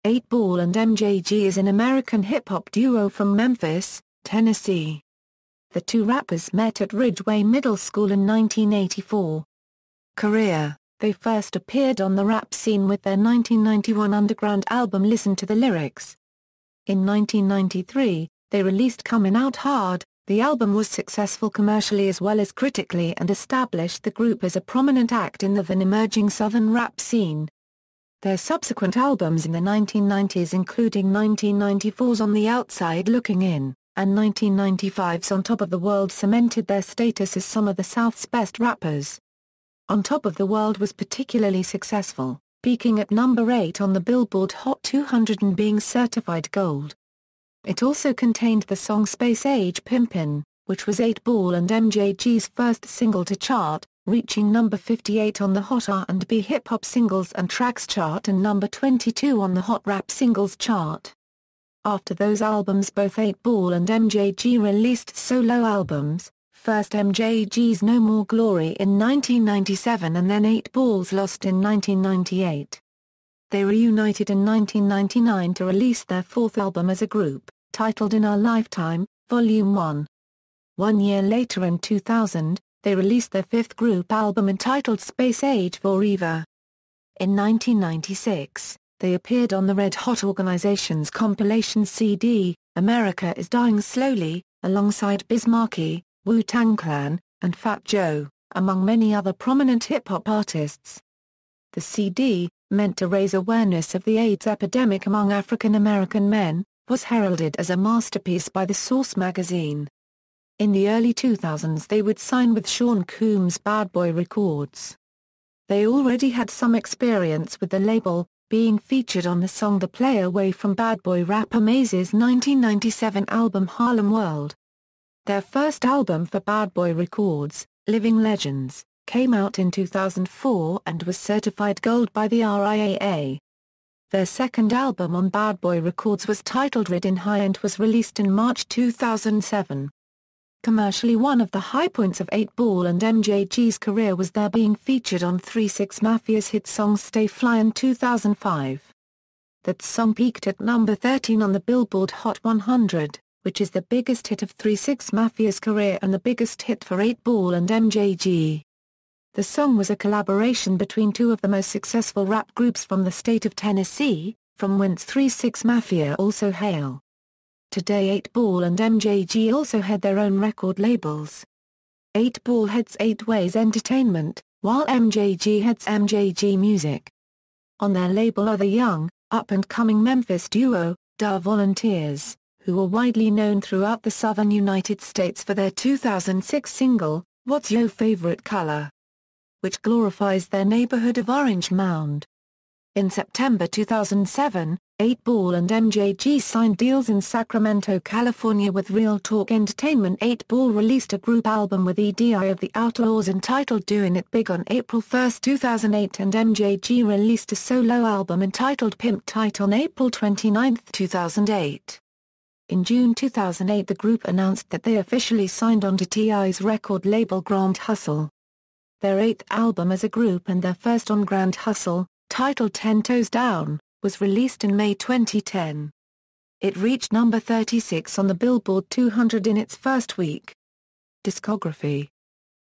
8-Ball and MJG is an American hip-hop duo from Memphis, Tennessee. The two rappers met at Ridgeway Middle School in 1984. Career: they first appeared on the rap scene with their 1991 underground album Listen to the Lyrics. In 1993, they released Comin' Out Hard. The album was successful commercially as well as critically and established the group as a prominent act in the then emerging southern rap scene. Their subsequent albums in the 1990s including 1994's On the Outside Looking In, and 1995's On Top of the World cemented their status as some of the South's best rappers. On Top of the World was particularly successful, peaking at number 8 on the Billboard Hot 200 and being certified gold. It also contained the song Space Age Pimpin', which was 8-Ball and MJG's first single to chart, reaching number 58 on the Hot R&B Hip Hop Singles and Tracks chart and number 22 on the Hot Rap Singles chart. After those albums both 8-Ball and MJG released solo albums, first MJG's No More Glory in 1997 and then 8-Ball's Lost in 1998. They reunited in 1999 to release their fourth album as a group, titled In Our Lifetime, Volume 1. 1 year later in 2000, they released their fifth group album entitled Space Age Forever. In 1996, they appeared on the Red Hot Organization's compilation CD, America is Dying Slowly, alongside Biz Markie, Wu-Tang Clan, and Fat Joe, among many other prominent hip-hop artists. The CD, meant to raise awareness of the AIDS epidemic among African American men, was heralded as a masterpiece by the Source magazine. In the early 2000s they would sign with Sean Combs' Bad Boy Records. They already had some experience with the label, being featured on the song The Play Away from Bad Boy rapper Maze's 1997 album Harlem World. Their first album for Bad Boy Records, Living Legends, came out in 2004 and was certified gold by the RIAA. Their second album on Bad Boy Records was titled Ridin' High and was released in March 2007. Commercially, one of the high points of 8-Ball and MJG's career was their being featured on 3 6 Mafia's hit song Stay Fly in 2005. That song peaked at number 13 on the Billboard Hot 100, which is the biggest hit of 3 6 Mafia's career and the biggest hit for 8-Ball and MJG. The song was a collaboration between two of the most successful rap groups from the state of Tennessee, from whence 3 6 Mafia also hail. Today 8-Ball and MJG also had their own record labels. 8-Ball heads 8 Ways Entertainment, while MJG heads MJG Music. On their label are the young, up-and-coming Memphis duo, Da Volunteers, who are widely known throughout the southern United States for their 2006 single, What's Yo' Favorite Color?, which glorifies their neighborhood of Orange Mound. In September 2007, 8-Ball and MJG signed deals in Sacramento, California with Real Talk Entertainment. 8-Ball released a group album with EDI of the Outlaws entitled Doin' It Big on April 1, 2008 and MJG released a solo album entitled Pimp Tight on April 29, 2008. In June 2008 the group announced that they officially signed on to T.I.'s record label Grand Hustle. Their eighth album as a group and their first on Grand Hustle, titled 10 Toes Down, was released in May 2010. It reached number 36 on the Billboard 200 in its first week. Discography: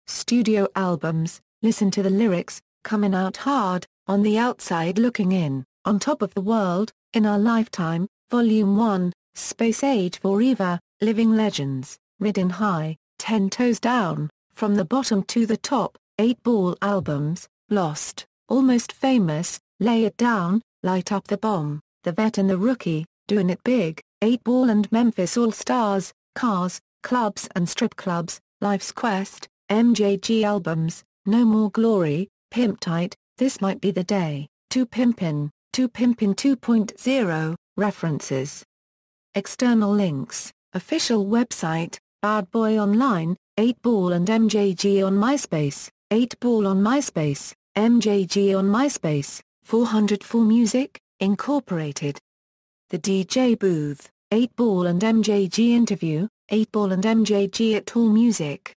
studio albums, Listen to the Lyrics, Comin' Out Hard, On the Outside Looking In, On Top of the World, In Our Lifetime, Volume 1, Space Age Forever, Living Legends, Ridin' High, 10 Toes Down, From the Bottom to the Top, 8-Ball albums, Lost, Almost Famous, Lay It Down, Light Up the Bomb, The Vet and the Rookie, Doin' It Big, 8-Ball and Memphis All-Stars, Cars, Clubs and Strip Clubs, Life's Quest, MJG albums, No More Glory, Pimp Tight, This Might Be the Day, 2 Pimpin' 2.0, References. External links, Official website, Bad Boy Online, 8-Ball and MJG on MySpace, 8-Ball on MySpace, MJG on MySpace, 404 Music, Incorporated. The DJ Booth, 8-Ball and MJG interview, 8-Ball and MJG at All Music.